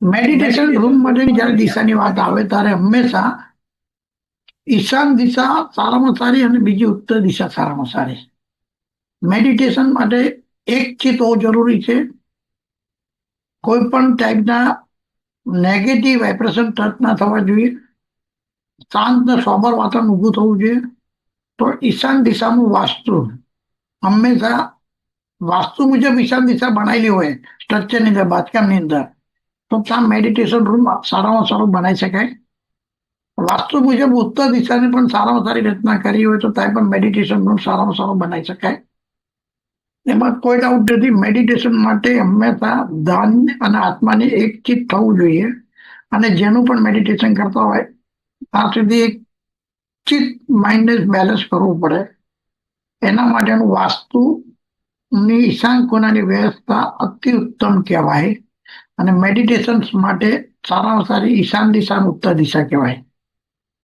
Meditation room માટેની જયારે દિશાની વાત આવે ત્યારે હંમેશા ઈશાન દિશા સારામાં સારી અને બીજી ઉત્તર દિશા સારામાં સારી. મેડિટેશન માટે એક ચિત્ત હોવું જરૂરી છે. કોઈ પણ ટાઈપના નેગેટિવ વાઇબ્રેશન ટચ ના થવા જોઈએ. શાંત ને સોબર વાતાવરણ ઊભું થવું જોઈએ. તો ઈશાન દિશાનું વાસ્તુ હંમેશા વાસ્તુ મુજબ ઈશાન દિશા બનાવેલી હોય સ્ટ્રક્ચરની અંદર, બાંધકામની અંદર, તો ત્યાં મેડિટેશન રૂમ સારામાં સારું બનાવી શકાય. વાસ્તુ મુજબ ઉત્તર દિશાની પણ સારામાં સારી રચના કરી હોય તો ત્યાં પણ મેડિટેશન રૂમ સારામાં સારો બનાવી શકાય. એમાં કોઈ ડાઉટ નથી. મેડિટેશન માટે હંમેશા ધ્યાન અને આત્માને એક ચિત્ત થવું જોઈએ. અને જેનું પણ મેડિટેશન કરતા હોય ત્યાં સુધી એક ચિત્ત માઇન્ડને બેલેન્સ કરવું પડે. એના માટેનું વાસ્તુની ઈશાન ખૂણાની વ્યવસ્થા અતિ ઉત્તમ કહેવાય. અને મેડિટેશન માટે સારામાં સારી ઈશાન દિશા અને ઉત્તર દિશા કહેવાય.